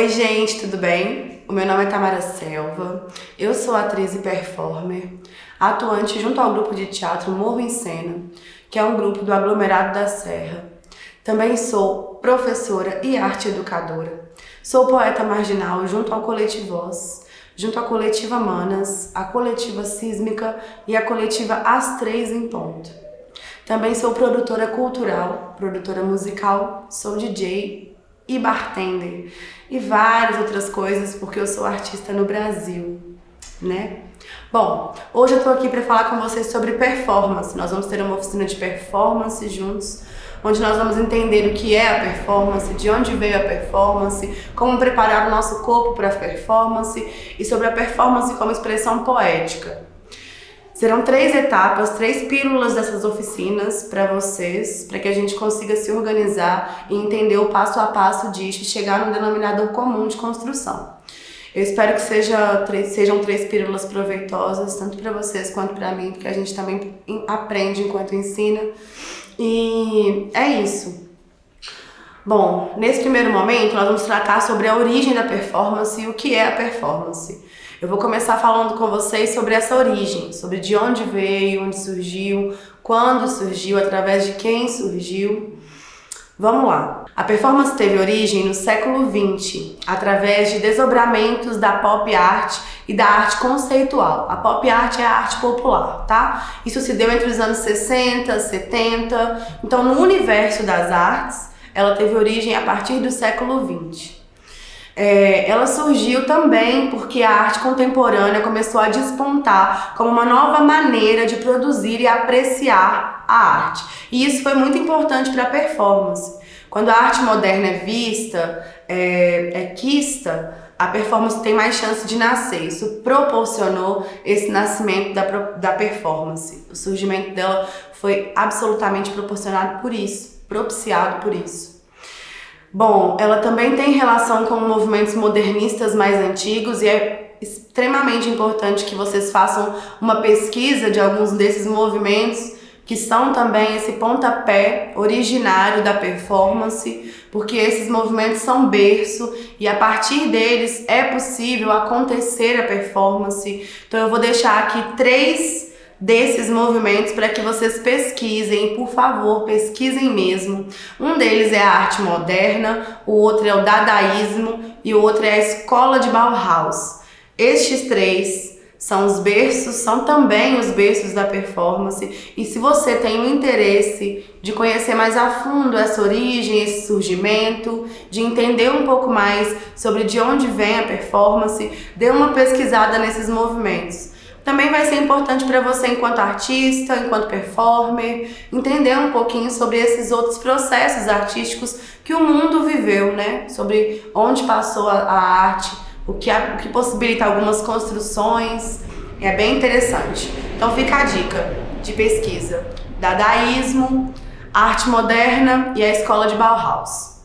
Oi gente, tudo bem? O meu nome é Tamara Selva, eu sou atriz e performer, atuante junto ao grupo de teatro Morro em Cena, que é um grupo do aglomerado da Serra. Também sou professora e arte educadora. Sou poeta marginal junto ao Coletivo Voz, junto à Coletiva Manas, a Coletiva Sísmica e a Coletiva As Três em Ponto. Também sou produtora cultural, produtora musical, sou DJ e bartender e várias outras coisas, porque eu sou artista no Brasil, né? Bom, hoje eu tô aqui para falar com vocês sobre performance. Nós vamos ter uma oficina de performance juntos, onde nós vamos entender o que é a performance, de onde veio a performance, como preparar o nosso corpo para a performance e sobre a performance como expressão poética. Serão 3 etapas, 3 pílulas dessas oficinas para vocês, para que a gente consiga se organizar e entender o passo a passo disso e chegar no denominador comum de construção. Eu espero que sejam 3 pílulas proveitosas, tanto para vocês quanto para mim, porque a gente também aprende enquanto ensina. E é isso. Bom, nesse primeiro momento nós vamos tratar sobre a origem da performance e o que é a performance. Eu vou começar falando com vocês sobre essa origem, sobre de onde veio, onde surgiu, quando surgiu, através de quem surgiu. Vamos lá. A performance teve origem no século XX, através de desdobramentos da pop art e da arte conceitual. A pop art é a arte popular, tá? Isso se deu entre os anos 60, 70. Então, no universo das artes, ela teve origem a partir do século XX. Ela surgiu também porque a arte contemporânea começou a despontar como uma nova maneira de produzir e apreciar a arte. E isso foi muito importante para a performance. Quando a arte moderna é vista, quista, a performance tem mais chance de nascer. Isso proporcionou esse nascimento da performance. O surgimento dela foi absolutamente proporcionado por isso, propiciado por isso. Bom, ela também tem relação com movimentos modernistas mais antigos e é extremamente importante que vocês façam uma pesquisa de alguns desses movimentos que são também esse pontapé originário da performance, porque esses movimentos são berço e a partir deles é possível acontecer a performance. Então eu vou deixar aqui 3 desses movimentos para que vocês pesquisem, por favor, pesquisem mesmo. Um deles é a arte moderna, o outro é o dadaísmo e o outro é a escola de Bauhaus. Estes 3 são os berços, são também os berços da performance, e se você tem o interesse de conhecer mais a fundo essa origem, esse surgimento, de entender um pouco mais sobre de onde vem a performance, dê uma pesquisada nesses movimentos. Também vai ser importante para você, enquanto artista, enquanto performer, entender um pouquinho sobre esses outros processos artísticos que o mundo viveu, né? Sobre onde passou a arte, o que possibilita algumas construções. É bem interessante. Então fica a dica de pesquisa: dadaísmo, arte moderna e a escola de Bauhaus.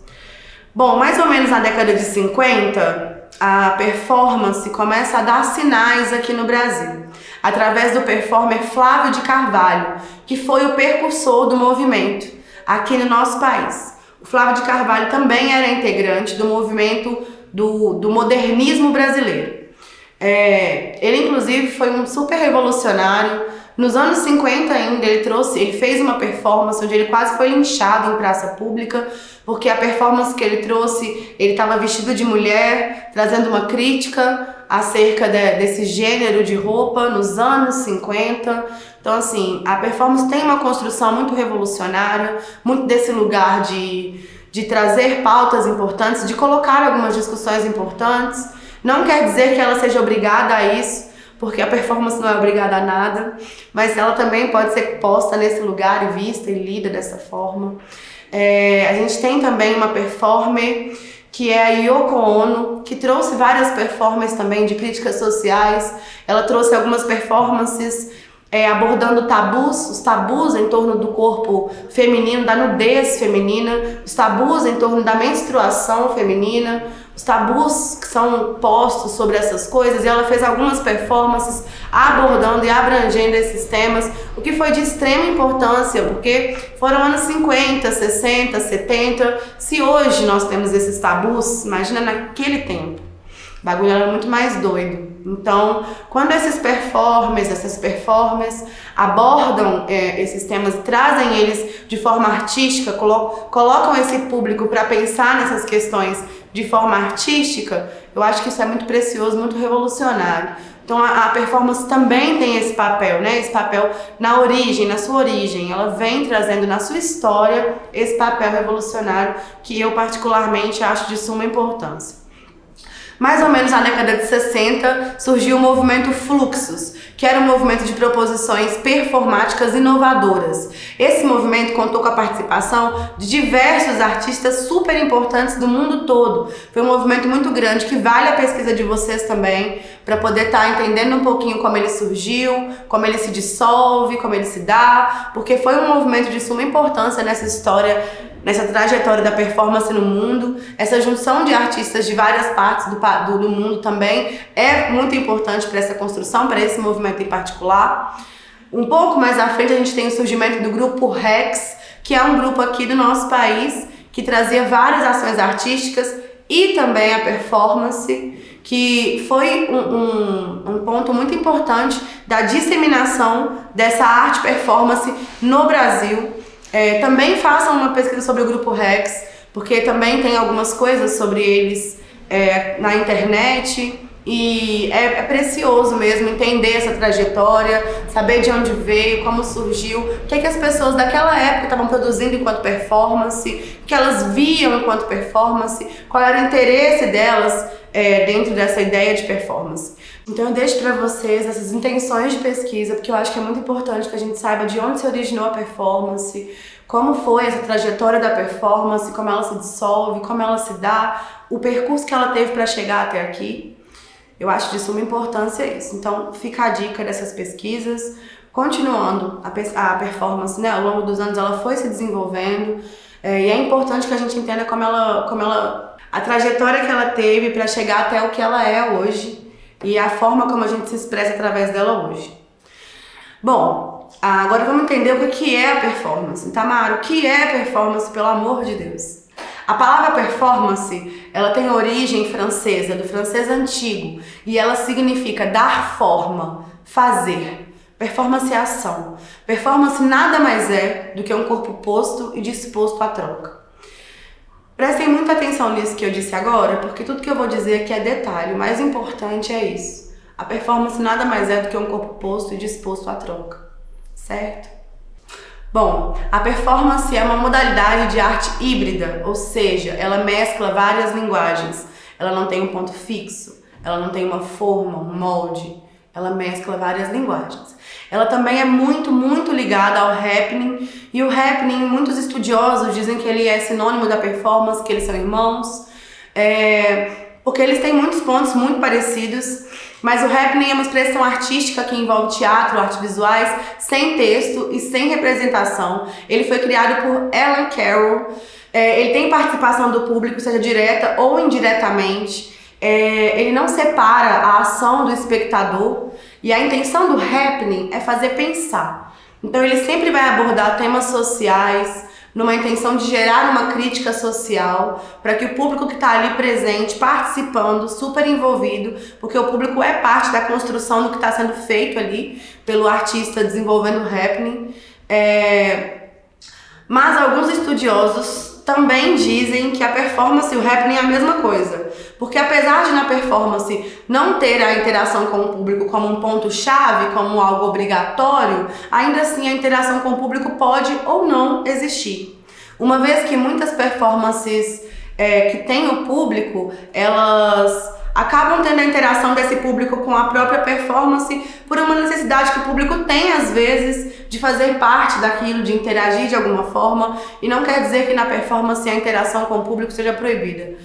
Bom, mais ou menos na década de 50, a performance começa a dar sinais aqui no Brasil, através do performer Flávio de Carvalho, que foi o precursor do movimento aqui no nosso país. O Flávio de Carvalho também era integrante do movimento do modernismo brasileiro. Ele inclusive foi um super revolucionário. Nos anos 50 ainda ele fez uma performance onde ele quase foi linchado em praça pública, porque a performance que ele trouxe, ele estava vestido de mulher, trazendo uma crítica acerca desse gênero de roupa nos anos 50. Então assim, a performance tem uma construção muito revolucionária, muito desse lugar de trazer pautas importantes, de colocar algumas discussões importantes. Não quer dizer que ela seja obrigada a isso, porque a performance não é obrigada a nada, mas ela também pode ser posta nesse lugar e vista e lida dessa forma. A gente tem também uma performer que é a Yoko Ono, que trouxe várias performances também de críticas sociais. Ela trouxe algumas performances abordando os tabus em torno do corpo feminino, da nudez feminina, os tabus em torno da menstruação feminina, os tabus que são postos sobre essas coisas, e ela fez algumas performances abordando e abrangendo esses temas, o que foi de extrema importância, porque foram anos 50, 60, 70. Se hoje nós temos esses tabus, imagina naquele tempo. O bagulho era muito mais doido. Então, quando essas performers abordam esses temas e trazem eles de forma artística, colocam esse público para pensar nessas questões de forma artística, eu acho que isso é muito precioso, muito revolucionário. Então a performance também tem esse papel, né? Esse papel na origem, na sua origem. Ela vem trazendo na sua história esse papel revolucionário que eu particularmente acho de suma importância. Mais ou menos na década de 60 surgiu o movimento Fluxus, que era um movimento de proposições performáticas inovadoras. Esse movimento contou com a participação de diversos artistas super importantes do mundo todo. Foi um movimento muito grande que vale a pesquisa de vocês também, para poder estar entendendo um pouquinho como ele surgiu, como ele se dissolve, como ele se dá, porque foi um movimento de suma importância nessa história, nessa trajetória da performance no mundo. Essa junção de artistas de várias partes do mundo também é muito importante para essa construção, para esse movimento em particular. Um pouco mais à frente a gente tem o surgimento do grupo Rex, que é um grupo aqui do nosso país, que trazia várias ações artísticas e também a performance, que foi um ponto muito importante da disseminação dessa arte performance no Brasil. Também façam uma pesquisa sobre o grupo Rex, porque também tem algumas coisas sobre eles na internet, e é precioso mesmo entender essa trajetória, saber de onde veio, como surgiu, o que as pessoas daquela época estavam produzindo enquanto performance, o que elas viam enquanto performance, qual era o interesse delas dentro dessa ideia de performance. Então eu deixo para vocês essas intenções de pesquisa, porque eu acho que é muito importante que a gente saiba de onde se originou a performance, como foi essa trajetória da performance, como ela se dissolve, como ela se dá, o percurso que ela teve para chegar até aqui. Eu acho de suma importância isso. Então fica a dica dessas pesquisas. Continuando, a performance, né, ao longo dos anos ela foi se desenvolvendo, e é importante que a gente entenda a trajetória que ela teve para chegar até o que ela é hoje e a forma como a gente se expressa através dela hoje. Bom, agora vamos entender o que é a performance. Tamara, o que é performance, pelo amor de Deus? A palavra performance, ela tem origem francesa, do francês antigo, e ela significa dar forma, fazer. Performance é ação. Performance nada mais é do que um corpo posto e disposto à troca. Prestem muita atenção nisso que eu disse agora, porque tudo que eu vou dizer aqui é detalhe. O mais importante é isso. A performance nada mais é do que um corpo posto e disposto à troca. Certo? Bom, a performance é uma modalidade de arte híbrida, ou seja, ela mescla várias linguagens. Ela não tem um ponto fixo, ela não tem uma forma, um molde. Ela mescla várias linguagens. Ela também é muito, muito ligada ao happening, e o happening, muitos estudiosos dizem que ele é sinônimo da performance, que eles são irmãos, porque eles têm muitos pontos muito parecidos, mas o happening é uma expressão artística que envolve teatro, artes visuais, sem texto e sem representação. Ele foi criado por Alan Carroll, ele tem participação do público, seja direta ou indiretamente. Ele não separa a ação do espectador, e a intenção do happening é fazer pensar. Então ele sempre vai abordar temas sociais, numa intenção de gerar uma crítica social, para que o público que está ali presente, participando, super envolvido, porque o público é parte da construção do que está sendo feito ali pelo artista desenvolvendo o happening. Mas alguns estudiosos também dizem que a performance e o happening é a mesma coisa, porque apesar de na performance não ter a interação com o público como um ponto-chave, como algo obrigatório, ainda assim a interação com o público pode ou não existir. Uma vez que muitas performances que têm o público, elas acabam tendo a interação desse público com a própria performance por uma necessidade que o público tem, às vezes, de fazer parte daquilo, de interagir de alguma forma, e não quer dizer que na performance a interação com o público seja proibida,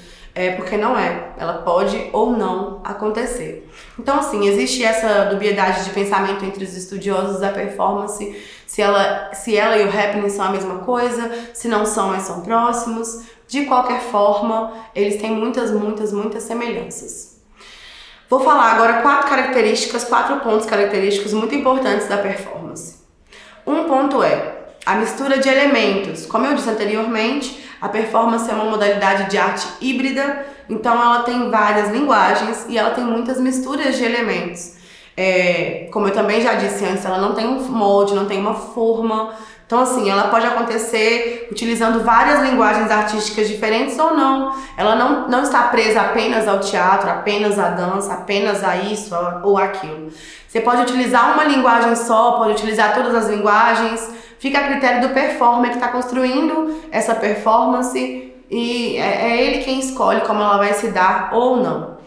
porque não é, ela pode ou não acontecer. Então, assim, existe essa dubiedade de pensamento entre os estudiosos da performance, se ela e o happening são a mesma coisa, se não são, mas são próximos. de qualquer forma, eles têm muitas semelhanças. Vou falar agora 4 pontos característicos muito importantes da performance. Um ponto é a mistura de elementos. Como eu disse anteriormente, a performance é uma modalidade de arte híbrida, então ela tem várias linguagens e ela tem muitas misturas de elementos. Como eu também já disse antes, ela não tem um molde, não tem uma forma. Então, assim, ela pode acontecer utilizando várias linguagens artísticas diferentes ou não. Ela não está presa apenas ao teatro, apenas à dança, apenas a isso ou aquilo. Você pode utilizar uma linguagem só, pode utilizar todas as linguagens. Fica a critério do performer que está construindo essa performance e é ele quem escolhe como ela vai se dar ou não.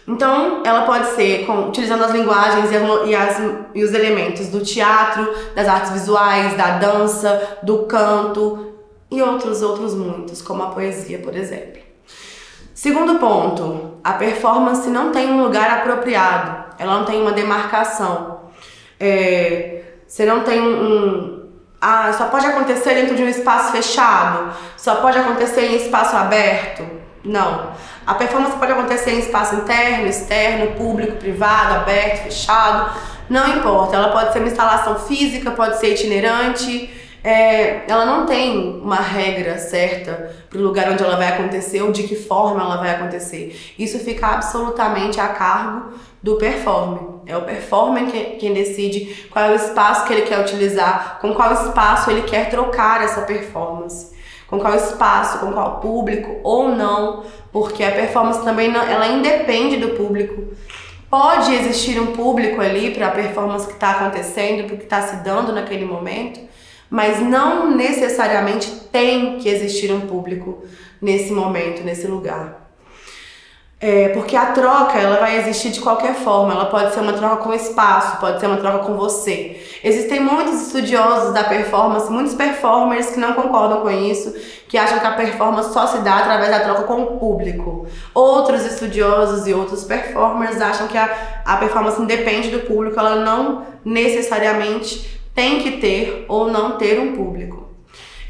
Então, ela pode ser utilizando as linguagens e os elementos do teatro, das artes visuais, da dança, do canto e outros muitos, como a poesia, por exemplo. Segundo ponto, a performance não tem um lugar apropriado, ela não tem uma demarcação. Você não tem só pode acontecer dentro de um espaço fechado, só pode acontecer em espaço aberto. Não. A performance pode acontecer em espaço interno, externo, público, privado, aberto, fechado, não importa. Ela pode ser uma instalação física, pode ser itinerante. Ela não tem uma regra certa para o lugar onde ela vai acontecer ou de que forma ela vai acontecer. Isso fica absolutamente a cargo do performer. É o performer quem decide qual é o espaço que ele quer utilizar, com qual espaço ele quer trocar essa performance. Com qual espaço, com qual público ou não, porque a performance também ela independe do público. Pode existir um público ali para a performance que está acontecendo, para o que está se dando naquele momento, mas não necessariamente tem que existir um público nesse momento, nesse lugar. Porque a troca ela vai existir de qualquer forma, ela pode ser uma troca com o espaço, pode ser uma troca com você. Existem muitos estudiosos da performance, muitos performers que não concordam com isso, que acham que a performance só se dá através da troca com o público. Outros estudiosos e outros performers acham que a performance independe do público, ela não necessariamente tem que ter ou não ter um público.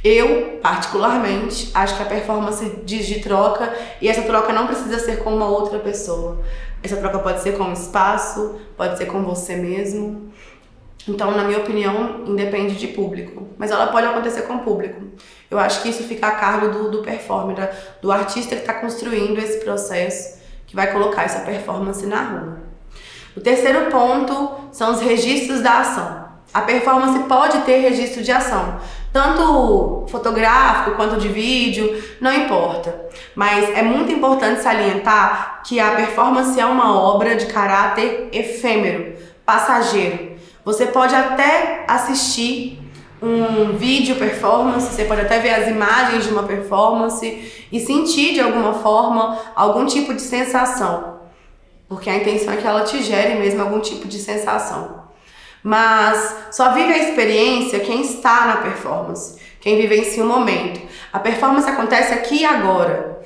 Eu, particularmente, acho que a performance diz de troca e essa troca não precisa ser com uma outra pessoa. Essa troca pode ser com o espaço, pode ser com você mesmo. Então, na minha opinião, independe de público, mas ela pode acontecer com o público. Eu acho que isso fica a cargo do performer, do artista que está construindo esse processo, que vai colocar essa performance na rua. O terceiro ponto são os registros da ação. A performance pode ter registro de ação, tanto fotográfico quanto de vídeo, não importa. Mas é muito importante salientar que a performance é uma obra de caráter efêmero, passageiro. Você pode até assistir um vídeo performance, você pode até ver as imagens de uma performance e sentir de alguma forma algum tipo de sensação, porque a intenção é que ela te gere mesmo algum tipo de sensação. Mas só vive a experiência quem está na performance, quem vivencia o momento. A performance acontece aqui e agora,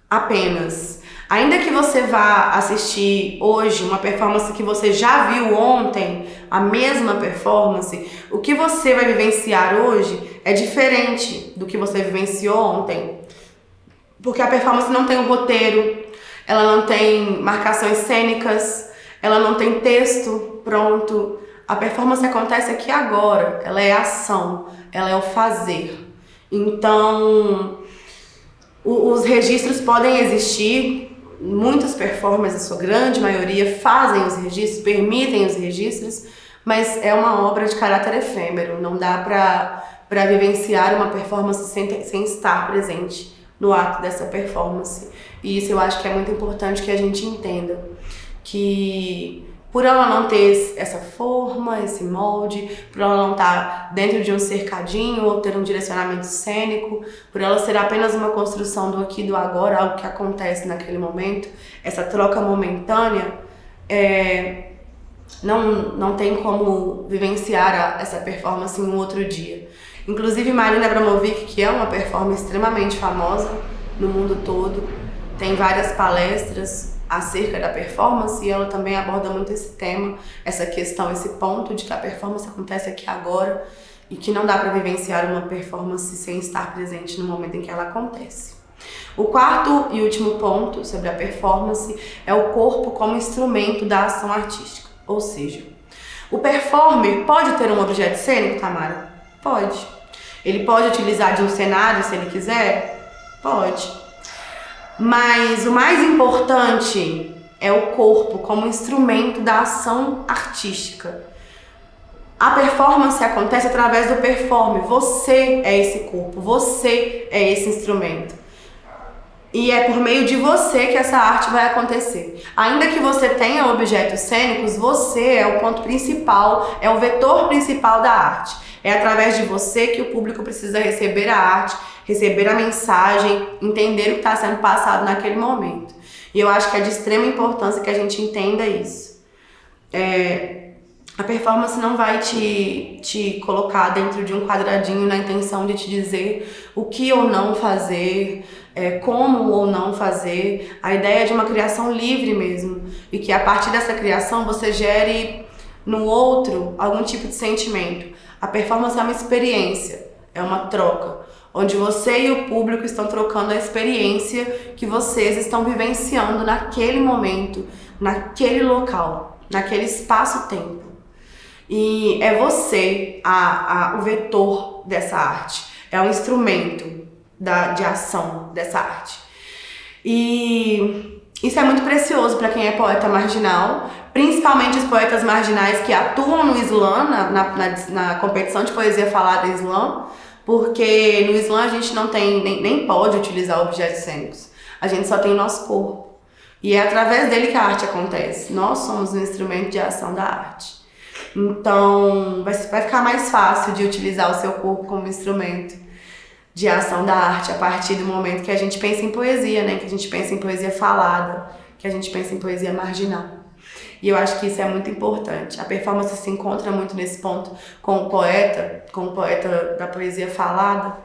apenas. Ainda que você vá assistir hoje uma performance que você já viu ontem, a mesma performance, o que você vai vivenciar hoje é diferente do que você vivenciou ontem. Porque a performance não tem um roteiro, ela não tem marcações cênicas, ela não tem texto pronto. A performance acontece aqui agora, ela é ação, ela é o fazer. Então, os registros podem existir, muitos performers, a sua grande maioria, fazem os registros, permitem os registros, mas é uma obra de caráter efêmero, não dá para vivenciar uma performance sem estar presente no ato dessa performance. E isso eu acho que é muito importante que a gente entenda, que por ela não ter essa forma, esse molde, por ela não estar dentro de um cercadinho ou ter um direcionamento cênico, por ela ser apenas uma construção do aqui e do agora, algo que acontece naquele momento, essa troca momentânea, não tem como vivenciar essa performance em um outro dia. Inclusive Marina Abramovic, que é uma performer extremamente famosa no mundo todo, tem várias palestras acerca da performance e ela também aborda muito esse tema, essa questão, esse ponto de que a performance acontece aqui agora e que não dá para vivenciar uma performance sem estar presente no momento em que ela acontece. O quarto e último ponto sobre a performance é o corpo como instrumento da ação artística. Ou seja, o performer pode ter um objeto cênico, Tamara? Pode. Ele pode utilizar de um cenário se ele quiser? Pode. Mas o mais importante é o corpo como instrumento da ação artística. A performance acontece através do performer. Você é esse corpo, você é esse instrumento. E é por meio de você que essa arte vai acontecer. Ainda que você tenha objetos cênicos, você é o ponto principal, é o vetor principal da arte. É através de você que o público precisa receber a arte, receber a mensagem, entender o que está sendo passado naquele momento. E eu acho que é de extrema importância que a gente entenda isso. A performance não vai te colocar dentro de um quadradinho na intenção de te dizer o que ou não fazer, como ou não fazer. A ideia é de uma criação livre mesmo, e que a partir dessa criação você gere no outro algum tipo de sentimento. A performance é uma experiência, é uma troca, onde você e o público estão trocando a experiência que vocês estão vivenciando naquele momento, naquele local, naquele espaço-tempo. E é você o vetor dessa arte, é o instrumento de ação dessa arte. E isso é muito precioso para quem é poeta marginal, principalmente os poetas marginais que atuam no slam, na competição de poesia falada slam, porque no slam a gente não tem, nem pode utilizar objetos cênicos, a gente só tem o nosso corpo. E é através dele que a arte acontece, nós somos um instrumento de ação da arte. Então vai ficar mais fácil de utilizar o seu corpo como instrumento de ação da arte a partir do momento que a gente pensa em poesia, né? Que a gente pensa em poesia falada, que a gente pensa em poesia marginal. E eu acho que isso é muito importante. A performance se encontra muito nesse ponto com o poeta da poesia falada,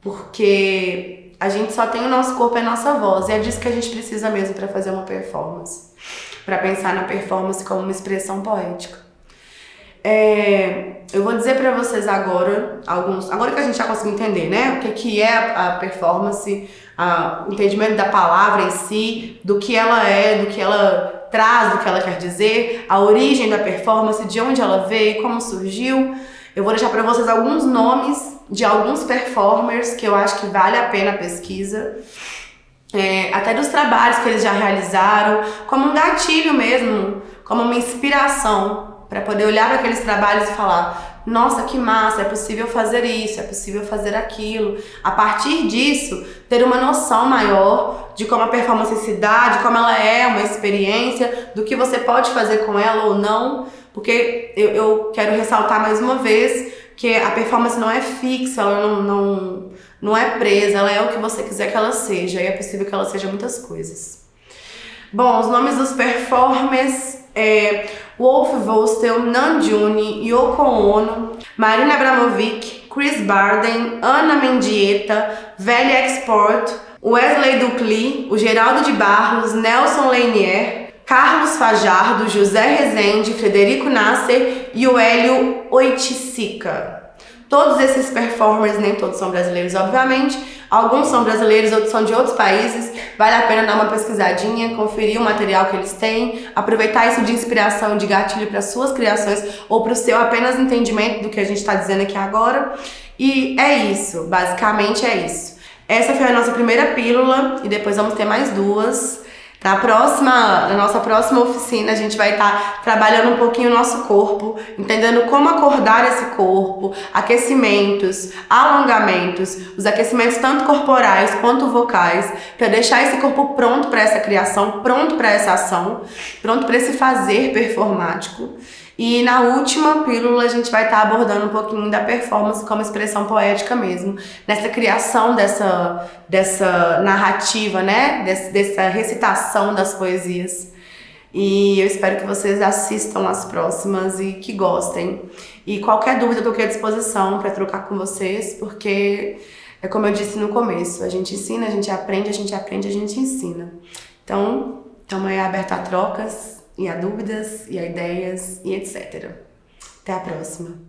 porque a gente só tem o nosso corpo e a nossa voz, e é disso que a gente precisa mesmo para fazer uma performance, para pensar na performance como uma expressão poética. Eu vou dizer para vocês agora agora que a gente já conseguiu entender, né, o que é a performance, o entendimento da palavra em si, do que ela é, do que ela traz, do que ela quer dizer, a origem da performance, de onde ela veio, como surgiu. Eu vou deixar para vocês alguns nomes de alguns performers que eu acho que vale a pena a pesquisa, até dos trabalhos que eles já realizaram, como um gatilho mesmo, como uma inspiração, para poder olhar para aqueles trabalhos e falar: nossa, que massa, é possível fazer isso, é possível fazer aquilo. A partir disso, ter uma noção maior de como a performance se dá, de como ela é uma experiência, do que você pode fazer com ela ou não, porque eu quero ressaltar mais uma vez que a performance não é fixa, ela não é presa, ela é o que você quiser que ela seja, e é possível que ela seja muitas coisas. Bom, os nomes dos performers Wolf Vostell, Namjoon, Yoko Ono, Marina Abramovic, Chris Barden, Ana Mendieta, Velha Export, Wesley Ducli, o Geraldo de Barros, Nelson Lanier, Carlos Fajardo, José Rezende, Frederico Nasser e o Hélio Oiticica. Todos esses performers, nem todos são brasileiros, obviamente. Alguns são brasileiros, outros são de outros países. Vale a pena dar uma pesquisadinha, conferir o material que eles têm, aproveitar isso de inspiração, de gatilho para suas criações ou para o seu apenas entendimento do que a gente está dizendo aqui agora. E é isso, basicamente é isso. Essa foi a nossa primeira pílula e depois vamos ter mais duas. Na nossa próxima oficina, a gente vai estar trabalhando um pouquinho o nosso corpo, entendendo como acordar esse corpo, aquecimentos, alongamentos, os aquecimentos tanto corporais quanto vocais, para deixar esse corpo pronto para essa criação, pronto para essa ação, pronto para esse fazer performático. E na última pílula a gente vai estar abordando um pouquinho da performance como expressão poética mesmo, nessa criação dessa narrativa, né? Dessa recitação das poesias. E eu espero que vocês assistam as próximas e que gostem. E qualquer dúvida eu tô aqui à disposição para trocar com vocês, porque é como eu disse no começo, a gente ensina, a gente aprende, a gente ensina. Então, estamos aí abertos a trocas, e a dúvidas, e a ideias, e etc. Até a próxima.